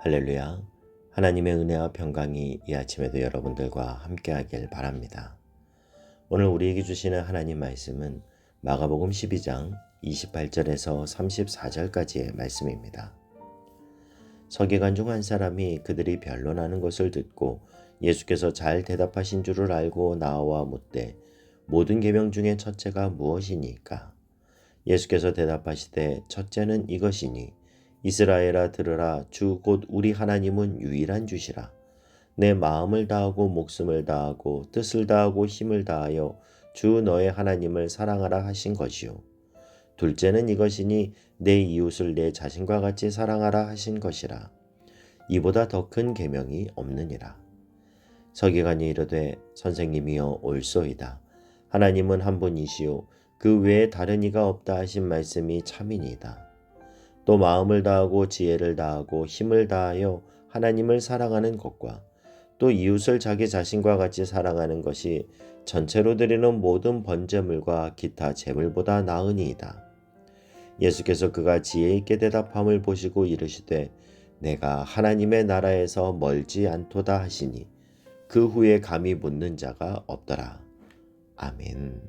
할렐루야. 하나님의 은혜와 평강이 이 아침에도 여러분들과 함께하길 바랍니다. 오늘 우리에게 주시는 하나님 말씀은 마가복음 12장 28절에서 34절까지의 말씀입니다. 서기관 중 한 사람이 그들이 변론하는 것을 듣고 예수께서 잘 대답하신 줄을 알고 나와 묻되 모든 계명 중에 첫째가 무엇이니까? 예수께서 대답하시되 첫째는 이것이니 이스라엘아 들으라. 주 곧 우리 하나님은 유일한 주시라. 내 마음을 다하고 목숨을 다하고 뜻을 다하고 힘을 다하여 주 너의 하나님을 사랑하라 하신 것이요. 둘째는 이것이니 내 이웃을 내 자신과 같이 사랑하라 하신 것이라. 이보다 더 큰 계명이 없느니라. 서기관이 이르되 선생님이여 옳소이다. 하나님은 한 분이시요 그 외에 다른 이가 없다 하신 말씀이 참이니이다. 또 마음을 다하고 지혜를 다하고 힘을 다하여 하나님을 사랑하는 것과 또 이웃을 자기 자신과 같이 사랑하는 것이 전체로 드리는 모든 번제물과 기타 제물보다 나으니이다. 예수께서 그가 지혜 있게 대답함을 보시고 이르시되 내가 하나님의 나라에서 멀지 않도다 하시니 그 후에 감히 묻는 자가 없더라. 아멘.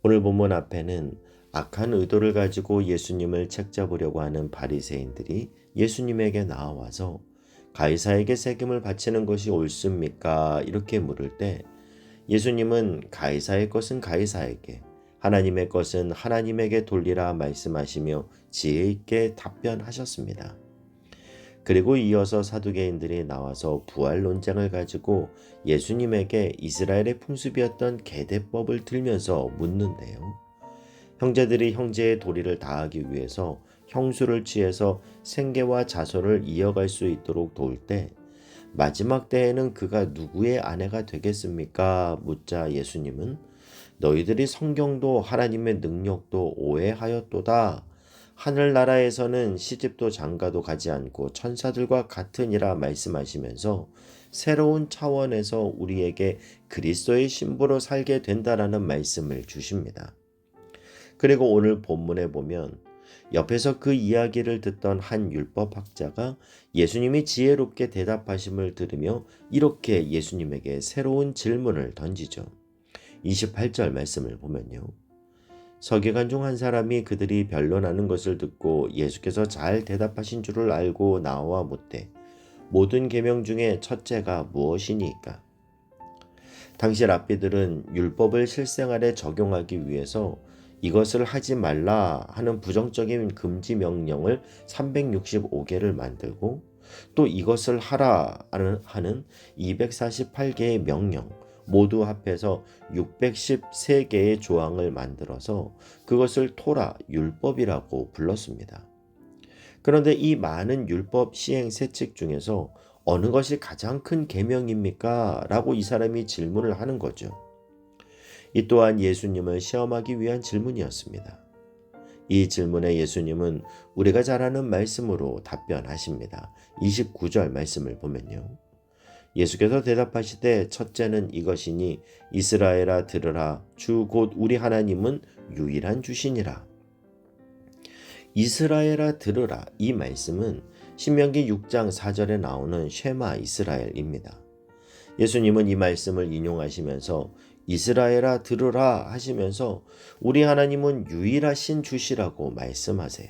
오늘 본문 앞에는 악한 의도를 가지고 예수님을 책잡으려고 하는 바리새인들이 예수님에게 나와서 가이사에게 세금을 바치는 것이 옳습니까? 이렇게 물을 때 예수님은 가이사의 것은 가이사에게, 하나님의 것은 하나님에게 돌리라 말씀하시며 지혜 있게 답변하셨습니다. 그리고 이어서 사두개인들이 나와서 부활 논쟁을 가지고 예수님에게 이스라엘의 풍습이었던 계대법을 들면서 묻는데요. 형제들이 형제의 도리를 다하기 위해서 형수를 취해서 생계와 자손을 이어갈 수 있도록 도울 때 마지막 때에는 그가 누구의 아내가 되겠습니까? 묻자 예수님은 너희들이 성경도 하나님의 능력도 오해하였도다. 하늘나라에서는 시집도 장가도 가지 않고 천사들과 같으니라 말씀하시면서 새로운 차원에서 우리에게 그리스도의 신부로 살게 된다라는 말씀을 주십니다. 그리고 오늘 본문에 보면 옆에서 그 이야기를 듣던 한 율법학자가 예수님이 지혜롭게 대답하심을 들으며 이렇게 예수님에게 새로운 질문을 던지죠. 28절 말씀을 보면요. 서기관 중 한 사람이 그들이 변론하는 것을 듣고 예수께서 잘 대답하신 줄을 알고 나와 묻되 모든 계명 중에 첫째가 무엇이니까? 당시 랍비들은 율법을 실생활에 적용하기 위해서 이것을 하지 말라 하는 부정적인 금지 명령을 365개를 만들고 또 이것을 하라 하는 248개의 명령 모두 합해서 613개의 조항을 만들어서 그것을 토라, 율법이라고 불렀습니다. 그런데 이 많은 율법 시행 세칙 중에서 어느 것이 가장 큰 계명입니까? 라고 이 사람이 질문을 하는 거죠. 이 또한 예수님을 시험하기 위한 질문이었습니다. 이 질문에 예수님은 우리가 잘 아는 말씀으로 답변하십니다. 29절 말씀을 보면요. 예수께서 대답하시되 첫째는 이것이니 이스라엘아 들으라. 주 곧 우리 하나님은 유일한 주시니라. 이스라엘아 들으라. 이 말씀은 신명기 6장 4절에 나오는 쉐마 이스라엘입니다. 예수님은 이 말씀을 인용하시면서 이스라엘아 들으라 하시면서 우리 하나님은 유일하신 주시라고 말씀하세요.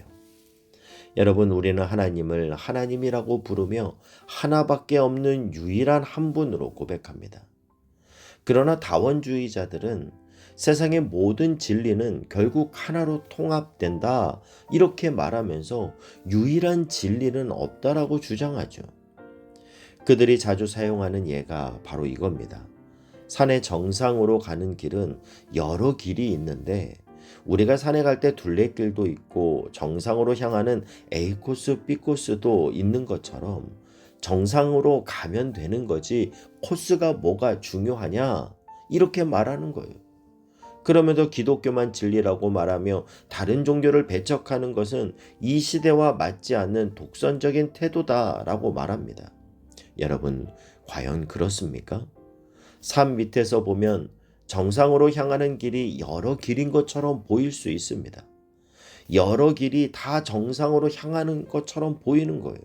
여러분, 우리는 하나님을 하나님이라고 부르며 하나밖에 없는 유일한 한 분으로 고백합니다. 그러나 다원주의자들은 세상의 모든 진리는 결국 하나로 통합된다 이렇게 말하면서 유일한 진리는 없다라고 주장하죠. 그들이 자주 사용하는 예가 바로 이겁니다. 산의 정상으로 가는 길은 여러 길이 있는데 우리가 산에 갈 때 둘레길도 있고 정상으로 향하는 A코스, B코스도 있는 것처럼 정상으로 가면 되는 거지 코스가 뭐가 중요하냐 이렇게 말하는 거예요. 그러면서 기독교만 진리라고 말하며 다른 종교를 배척하는 것은 이 시대와 맞지 않는 독선적인 태도다라고 말합니다. 여러분, 과연 그렇습니까? 산 밑에서 보면 정상으로 향하는 길이 여러 길인 것처럼 보일 수 있습니다. 여러 길이 다 정상으로 향하는 것처럼 보이는 거예요.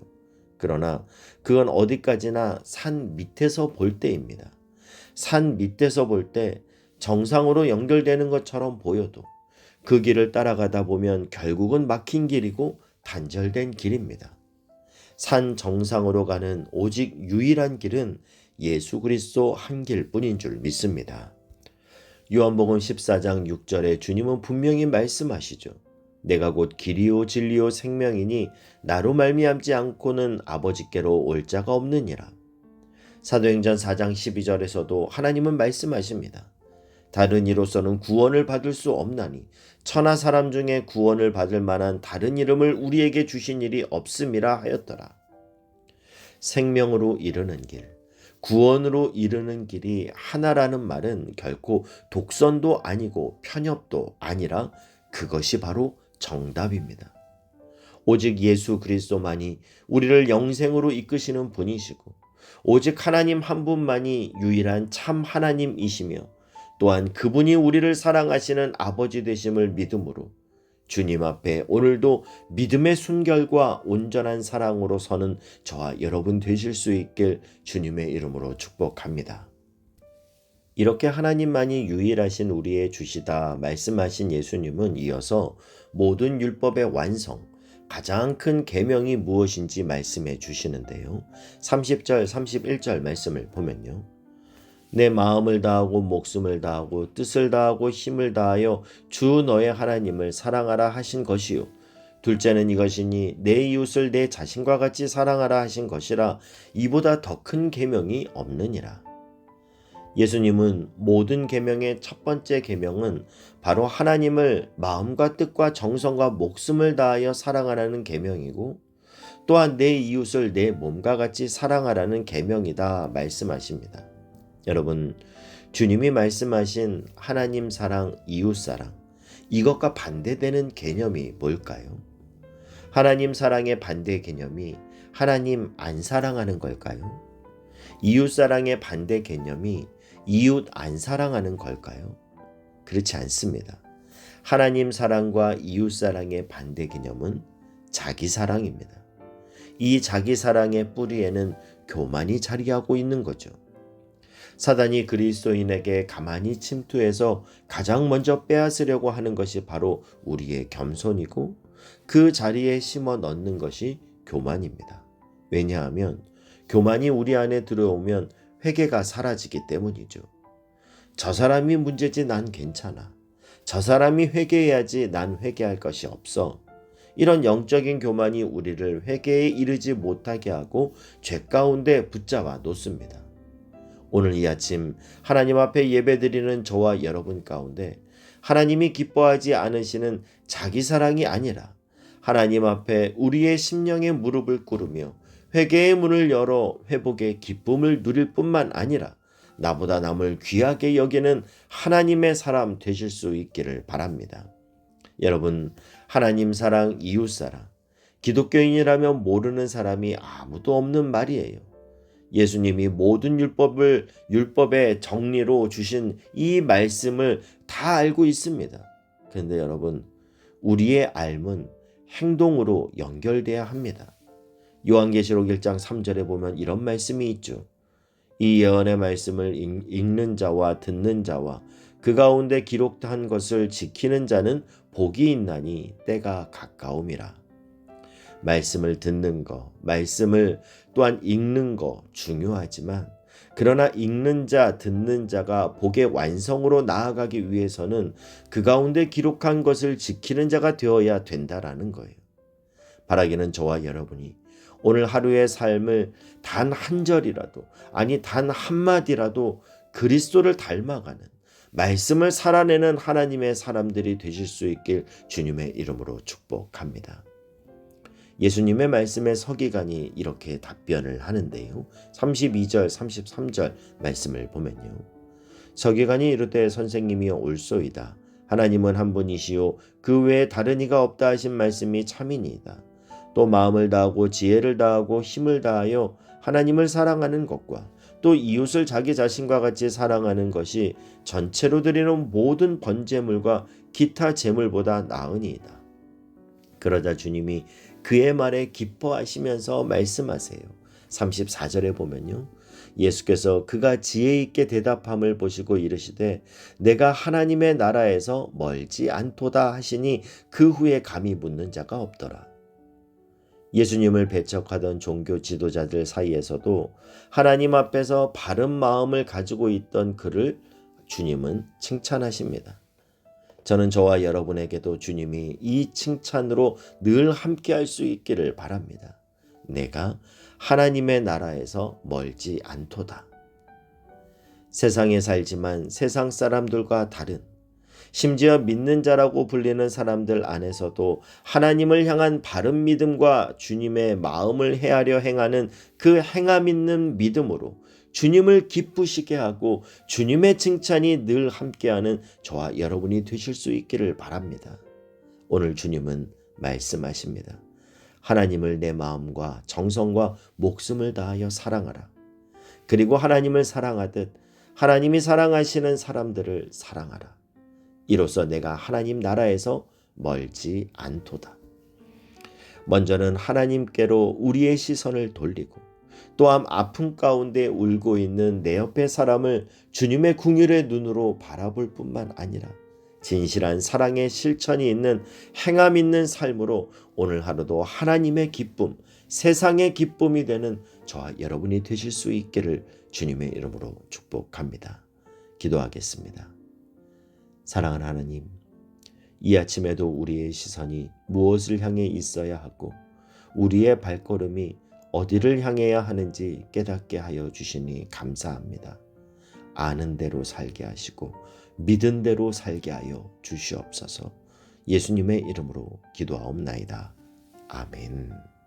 그러나 그건 어디까지나 산 밑에서 볼 때입니다. 산 밑에서 볼 때 정상으로 연결되는 것처럼 보여도 그 길을 따라가다 보면 결국은 막힌 길이고 단절된 길입니다. 산 정상으로 가는 오직 유일한 길은 예수 그리스도 한 길뿐인 줄 믿습니다. 요한복음 14장 6절에 주님은 분명히 말씀하시죠. 내가 곧 길이요 진리요 생명이니 나로 말미암지 않고는 아버지께로 올 자가 없느니라. 사도행전 4장 12절에서도 하나님은 말씀하십니다. 다른 이로서는 구원을 받을 수 없나니 천하 사람 중에 구원을 받을 만한 다른 이름을 우리에게 주신 일이 없음이라 하였더라. 생명으로 이르는 길, 구원으로 이르는 길이 하나라는 말은 결코 독선도 아니고 편협도 아니라 그것이 바로 정답입니다. 오직 예수 그리스도만이 우리를 영생으로 이끄시는 분이시고 오직 하나님 한 분만이 유일한 참 하나님이시며 또한 그분이 우리를 사랑하시는 아버지 되심을 믿음으로 주님 앞에 오늘도 믿음의 순결과 온전한 사랑으로 서는 저와 여러분 되실 수 있길 주님의 이름으로 축복합니다. 이렇게 하나님만이 유일하신 우리의 주시다 말씀하신 예수님은 이어서 모든 율법의 완성, 가장 큰 계명이 무엇인지 말씀해 주시는데요. 30절, 31절 말씀을 보면요. 내 마음을 다하고 목숨을 다하고 뜻을 다하고 힘을 다하여 주 너의 하나님을 사랑하라 하신 것이요. 둘째는 이것이니 내 이웃을 내 자신과 같이 사랑하라 하신 것이라 이보다 더 큰 계명이 없느니라. 예수님은 모든 계명의 첫 번째 계명은 바로 하나님을 마음과 뜻과 정성과 목숨을 다하여 사랑하라는 계명이고 또한 내 이웃을 내 몸과 같이 사랑하라는 계명이다 말씀하십니다. 여러분, 주님이 말씀하신 하나님 사랑, 이웃 사랑, 이것과 반대되는 개념이 뭘까요? 하나님 사랑의 반대 개념이 하나님 안 사랑하는 걸까요? 이웃 사랑의 반대 개념이 이웃 안 사랑하는 걸까요? 그렇지 않습니다. 하나님 사랑과 이웃 사랑의 반대 개념은 자기 사랑입니다. 이 자기 사랑의 뿌리에는 교만이 자리하고 있는 거죠. 사단이 그리스도인에게 가만히 침투해서 가장 먼저 빼앗으려고 하는 것이 바로 우리의 겸손이고 그 자리에 심어 넣는 것이 교만입니다. 왜냐하면 교만이 우리 안에 들어오면 회개가 사라지기 때문이죠. 저 사람이 문제지 난 괜찮아. 저 사람이 회개해야지 난 회개할 것이 없어. 이런 영적인 교만이 우리를 회개에 이르지 못하게 하고 죄 가운데 붙잡아 놓습니다. 오늘 이 아침 하나님 앞에 예배드리는 저와 여러분 가운데 하나님이 기뻐하지 않으시는 자기 사랑이 아니라 하나님 앞에 우리의 심령의 무릎을 꿇으며 회개의 문을 열어 회복의 기쁨을 누릴 뿐만 아니라 나보다 남을 귀하게 여기는 하나님의 사람 되실 수 있기를 바랍니다. 여러분, 하나님 사랑, 이웃 사랑, 기독교인이라면 모르는 사람이 아무도 없는 말이에요. 예수님이 모든 율법의 정리로 주신 이 말씀을 다 알고 있습니다. 그런데 여러분, 우리의 알은 행동으로 연결돼야 합니다. 요한계시록 1장 3절에 보면 이런 말씀이 있죠. 이 예언의 말씀을 읽는 자와 듣는 자와 그 가운데 기록한 것을 지키는 자는 복이 있나니 때가 가까움이라. 말씀을 듣는 거, 말씀을 또한 읽는 거 중요하지만 그러나 읽는 자, 듣는 자가 복의 완성으로 나아가기 위해서는 그 가운데 기록한 것을 지키는 자가 되어야 된다라는 거예요. 바라기는 저와 여러분이 오늘 하루의 삶을 단 한 절이라도, 아니 단 한마디라도 그리스도를 닮아가는 말씀을 살아내는 하나님의 사람들이 되실 수 있길 주님의 이름으로 축복합니다. 예수님의 말씀에 서기관이 이렇게 답변을 하는데요. 32절, 33절 말씀을 보면요. 서기관이 이르되 선생님이여 옳소이다. 하나님은 한 분이시요 그 외에 다른 이가 없다 하신 말씀이 참이니이다. 또 마음을 다하고 지혜를 다하고 힘을 다하여 하나님을 사랑하는 것과 또 이웃을 자기 자신과 같이 사랑하는 것이 전체로 드리는 모든 번제물과 기타 제물보다 나으니이다. 그러자 주님이 그의 말에 기뻐하시면서 말씀하세요. 34절에 보면요. 예수께서 그가 지혜 있게 대답함을 보시고 이르시되 내가 하나님의 나라에서 멀지 않도다 하시니 그 후에 감히 묻는 자가 없더라. 예수님을 배척하던 종교 지도자들 사이에서도 하나님 앞에서 바른 마음을 가지고 있던 그를 주님은 칭찬하십니다. 저는 저와 여러분에게도 주님이 이 칭찬으로 늘 함께할 수 있기를 바랍니다. 내가 하나님의 나라에서 멀지 않도다. 세상에 살지만 세상 사람들과 다른, 심지어 믿는 자라고 불리는 사람들 안에서도 하나님을 향한 바른 믿음과 주님의 마음을 헤아려 행하는 그 행함 있는 믿음으로 주님을 기쁘시게 하고 주님의 칭찬이 늘 함께하는 저와 여러분이 되실 수 있기를 바랍니다. 오늘 주님은 말씀하십니다. 하나님을 내 마음과 정성과 목숨을 다하여 사랑하라. 그리고 하나님을 사랑하듯 하나님이 사랑하시는 사람들을 사랑하라. 이로써 내가 하나님 나라에서 멀지 않도다. 먼저는 하나님께로 우리의 시선을 돌리고 또한 아픔 가운데 울고 있는 내 옆의 사람을 주님의 긍휼의 눈으로 바라볼 뿐만 아니라 진실한 사랑의 실천이 있는 행함 있는 삶으로 오늘 하루도 하나님의 기쁨, 세상의 기쁨이 되는 저와 여러분이 되실 수 있기를 주님의 이름으로 축복합니다. 기도하겠습니다. 사랑하는 하나님, 이 아침에도 우리의 시선이 무엇을 향해 있어야 하고 우리의 발걸음이 어디를 향해야 하는지 깨닫게 하여 주시니 감사합니다. 아는 대로 살게 하시고 믿은 대로 살게 하여 주시옵소서. 예수님의 이름으로 기도하옵나이다. 아멘.